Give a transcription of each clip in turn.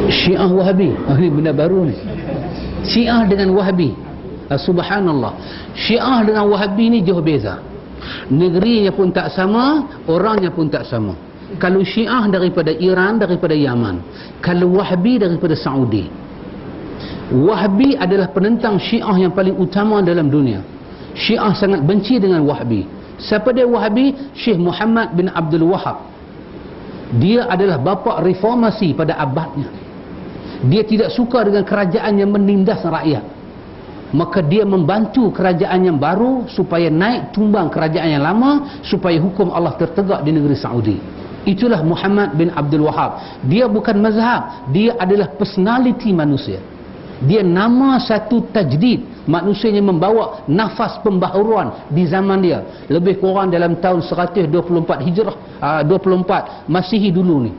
Syiah Wahabi. Ini benda baru ni. Syiah dengan Wahabi. Subhanallah. Syiah dengan Wahabi ni jauh beza. Negerinya pun tak sama, orangnya pun tak sama. Kalau Syiah daripada Iran, daripada Yaman. Kalau Wahabi daripada Saudi. Wahabi adalah penentang Syiah yang paling utama dalam dunia. Syiah sangat benci dengan Wahabi. Siapa dia Wahabi? Syekh Muhammad bin Abdul Wahab. Dia adalah bapa reformasi pada abadnya. Dia tidak suka dengan kerajaan yang menindas rakyat. Maka dia membantu kerajaan yang baru supaya naik tumbang kerajaan yang lama, supaya hukum Allah tertegak di negeri Saudi. Itulah Muhammad bin Abdul Wahab. Dia bukan mazhab, dia adalah personality manusia. Dia nama satu tajdid, manusia yang membawa nafas pembaharuan di zaman dia. Lebih kurang dalam tahun 124 Hijrah, 24 Masihi dulu ni.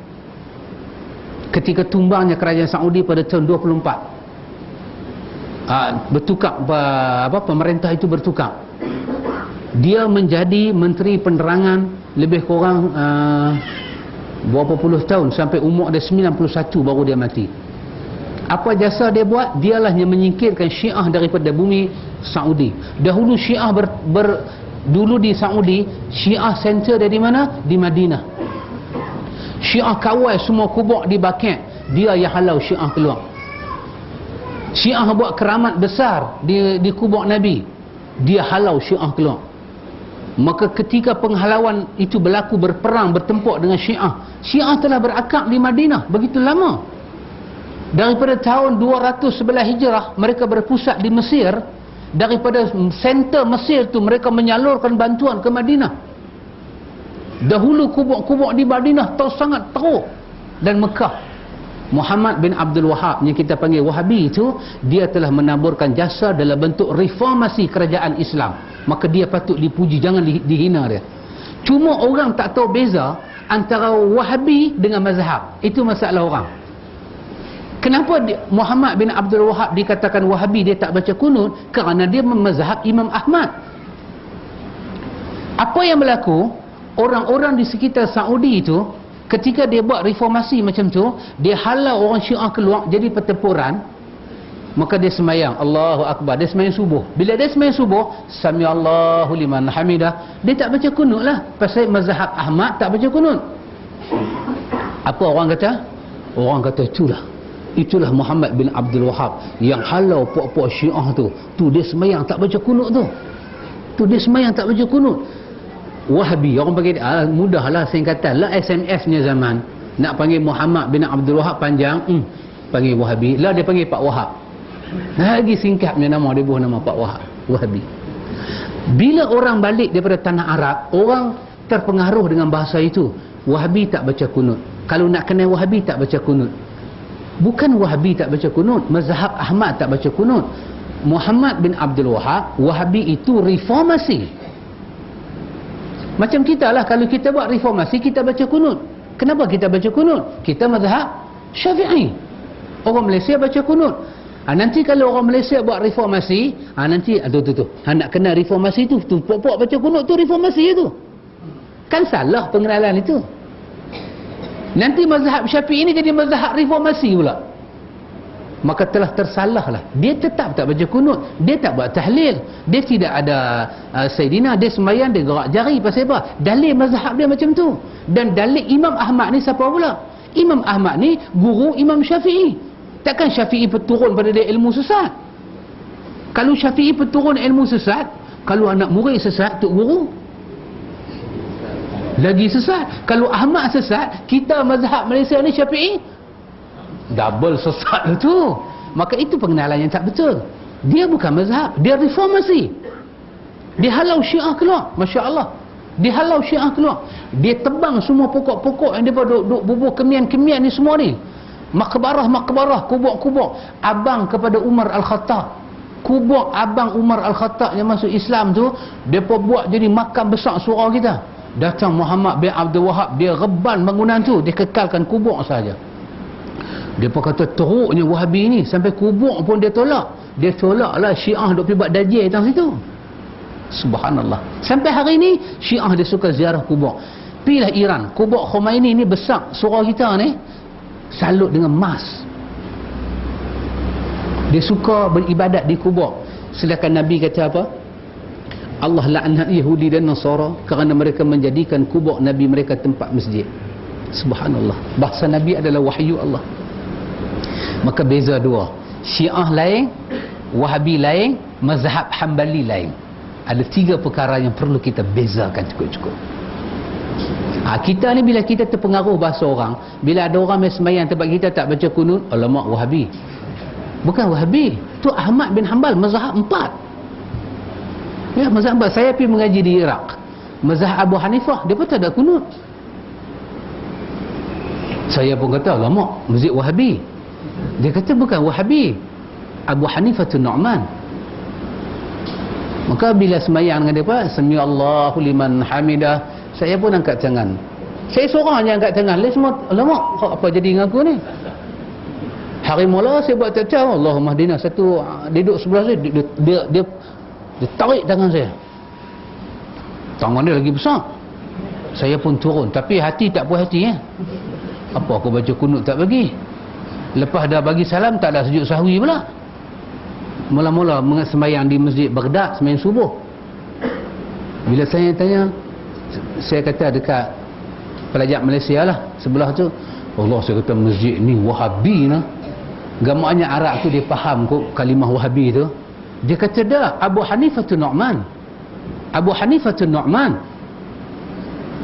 Ketika tumbangnya kerajaan Saudi pada tahun 24. Bertukar pemerintah itu bertukar. Dia menjadi menteri penerangan lebih kurang berapa puluh tahun, sampai umur dia 91 baru dia mati. Apa jasa dia buat? Dialah yang menyingkirkan Syiah daripada bumi Saudi. Dahulu Syiah dulu di Saudi, Syiah center dari mana? Di Madinah. Syiah kawal semua kubur di Baqi', dia yang halau Syiah keluar. Syiah buat keramat besar di kubur Nabi, dia halau Syiah keluar. Maka ketika penghalauan itu berlaku, berperang, bertempur dengan Syiah, Syiah telah berakar di Madinah begitu lama. Daripada tahun 211 Hijrah mereka berpusat di Mesir. Daripada center Mesir tu mereka menyalurkan bantuan ke Madinah. Dahulu kubur-kubur di Madinah sangat teruk, dan Mekah. Muhammad bin Abdul Wahab yang kita panggil Wahabi itu, dia telah menaburkan jasa dalam bentuk reformasi kerajaan Islam. Maka dia patut dipuji, jangan dihina dia. Cuma orang tak tahu beza antara Wahabi dengan mazhab. Itu masalah orang. Kenapa Muhammad bin Abdul Wahab dikatakan Wahabi, dia tak baca kunut? Kerana dia memazhab Imam Ahmad. Apa yang berlaku? Orang-orang di sekitar Saudi itu, ketika dia buat reformasi macam tu, dia halau orang Syiah keluar jadi pertempuran. Maka dia semayang Allahu Akbar, dia semayang subuh. Bila dia semayang subuh, Sami Allahu liman hamidah, dia tak baca kunut lah. Pasal mazhab Ahmad tak baca kunut. Apa orang kata? Orang kata itulah Muhammad bin Abdul Wahab yang halau puak-puak Syiah tu. Tu dia semayang tak baca kunut tu. Dia semayang tak baca kunut. Wahabi, orang panggil mudahlah singkatan lah, SMS-nya zaman. Nak panggil Muhammad bin Abdul Wahab panjang, panggil Wahabi. Lah dia panggil Pak Wahab. Lagi singkatnya nama dia, buah nama Pak Wahab, Wahabi. Bila orang balik daripada tanah Arab, orang terpengaruh dengan bahasa itu. Wahabi tak baca kunut. Kalau nak kenal Wahabi tak baca kunut. Bukan Wahabi tak baca kunut, mazhab Ahmad tak baca kunut. Muhammad bin Abdul Wahab, Wahabi itu reformasi. Macam kita lah, kalau kita buat reformasi kita baca kunut. Kenapa kita baca kunut? Kita mazhab Syafi'i. Orang Malaysia baca kunut. Nanti kalau orang Malaysia buat reformasi, nanti nak kena reformasi tu pokok baca kunut tu reformasi itu. Kan salah pengenalan itu. Nanti mazhab Syafi'i ini jadi mazhab reformasi pula. Maka telah tersalahlah. Dia tetap tak baca kunut, dia tak buat tahlil, dia tidak ada Sayyidina, dia sembahyang, dia gerak jari. Pasal apa? Dalil mazhab dia macam tu. Dan dalil Imam Ahmad ni siapa pula? Imam Ahmad ni guru Imam Syafi'i. Takkan Syafi'i berturun pada dia ilmu sesat? Kalau Syafi'i berturun ilmu sesat, kalau anak murid sesat, tok guru lagi sesat. Kalau Ahmad sesat, kita mazhab Malaysia ni Syafi'i double sesat tu. Maka itu pengenalan yang tak betul. Dia bukan mazhab, dia reformasi. Dia halau Syiah keluar. Masya Allah, dia halau Syiah keluar. Dia tebang semua pokok-pokok yang dia duk bubuh kemian-kemian ni semua ni. Makbarah, kubur-kubur abang kepada Umar Al-Khattab. Kubur abang Umar Al-Khattab yang masuk Islam tu, depa buat jadi makam besar surau kita. Datang Muhammad bin Abdul Wahab, dia reban bangunan tu, dia kekalkan kubur saja. Dia pun kata teruknya Wahabi ni, sampai kubur pun dia tolak. Dia tolaklah Syiah duk pergi buat dajjal atas situ. Subhanallah. Sampai hari ni Syiah dia suka ziarah kubur. Pilah Iran, kubur Khomeini ni besar, surau kita ni salut dengan emas. Dia suka beribadat di kubur. Sedangkan Nabi kata apa? Allah laknat Yahudi dan Nasara kerana mereka menjadikan kubur Nabi mereka tempat masjid. Subhanallah. Bahasa Nabi adalah wahyu Allah. Maka beza dua. Syiah lain, Wahabi lain, mazhab Hambali lain. Ada tiga perkara yang perlu kita bezakan cukup-cukup. Kita ni bila kita terpengaruh bahasa orang, bila ada orang main semayang tempat kita tak baca kunut, alamak Wahabi. Bukan Wahabi, tu Ahmad bin Hanbal, mazhab 4. Ya, mazhab 4. Saya pergi mengaji di Iraq, mazhab Abu Hanifah, dia pun tak ada kunut. Saya pun kata, alamak, mazhab Wahabi. Dia kata bukan Wahabi, Abu Hanifah tu Nu'man. Maka bila semayang dengan dia, Sami Allahu liman hamidah, saya pun angkat tangan. Saya seorang je angkat tangan. Lain semua, alamak, apa jadi dengan aku ni? Hari mula saya buat tak tahu, Allahumma hdina, satu duduk sebelah saya, dia tarik tangan saya. Tangan dia lagi besar. Saya pun turun, tapi hati tak puas hati. Apa aku baca kunut tak bagi? Lepas dah bagi salam, tak ada sujud sahwi pula. Mula-mula sembahyang di masjid Baghdad, sembahyang subuh. Bila saya tanya, saya kata dekat pelajar Malaysia lah, sebelah tu, Allah, saya kata masjid ni Wahabi lah. Gamaknya Arab tu dia faham kok kalimah Wahabi tu. Dia kata dah, Abu Hanifah tu Nu'man. Abu Hanifah tu Nu'man.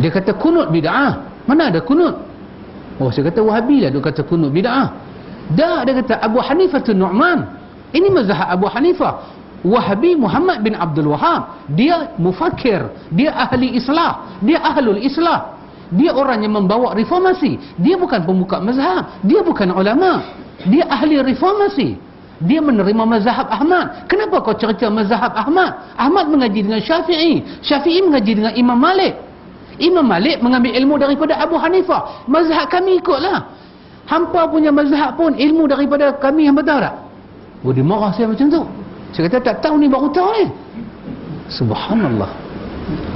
Dia kata kunut bid'ah. Mana ada kunut? Oh, saya kata Wahabi lah dia kata kunut bid'ah. Dah, dia kata Abu Hanifah tu Nu'man. Ini mazhab Abu Hanifah. Wahabi Muhammad bin Abdul Wahab. Dia mufakir, dia ahli islah, dia ahlul islah. Dia orang yang membawa reformasi. Dia bukan pembuka mazhab, dia bukan ulama. Dia ahli reformasi. Dia menerima mazhab Ahmad. Kenapa kau cerita mazhab Ahmad? Ahmad mengaji dengan Syafi'i, Syafi'i mengaji dengan Imam Malik. Imam Malik mengambil ilmu daripada Abu Hanifah. Mazhab kami ikutlah. Hampa punya mazhab pun ilmu daripada kami, hampa tahu tak? Oh, dia marah saya macam tu. Saya kata tak tahu ni, baru tahu ni. Subhanallah.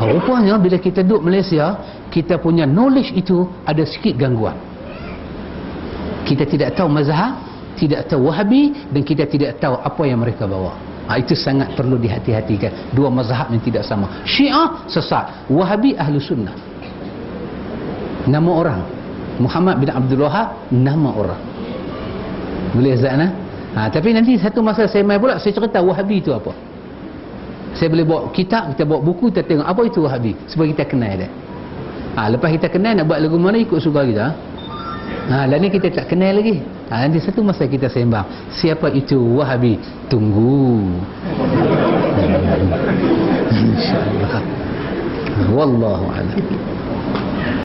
Rupanya bila kita duduk Malaysia, kita punya knowledge itu ada sikit gangguan. Kita tidak tahu mazhab, tidak tahu Wahabi, dan kita tidak tahu apa yang mereka bawa. Itu sangat perlu dihati-hatikan. Dua mazhab yang tidak sama. Syiah sesat, Wahabi ahlu sunnah. Nama orang Muhammad bin Abdul Wahab, nama orang. Boleh Zana? Tapi nanti satu masa saya main pula, saya cerita Wahabi itu apa. Saya boleh bawa kitab, kita bawa buku, kita tengok apa itu Wahabi, supaya kita kenal dia. Lepas kita kenal, nak buat lagu mana ikut suka kita. Lain ni kita tak kenal lagi. Nanti satu masa kita sembang, siapa itu Wahabi? Tunggu. InsyaAllah. Wallahu a'lam.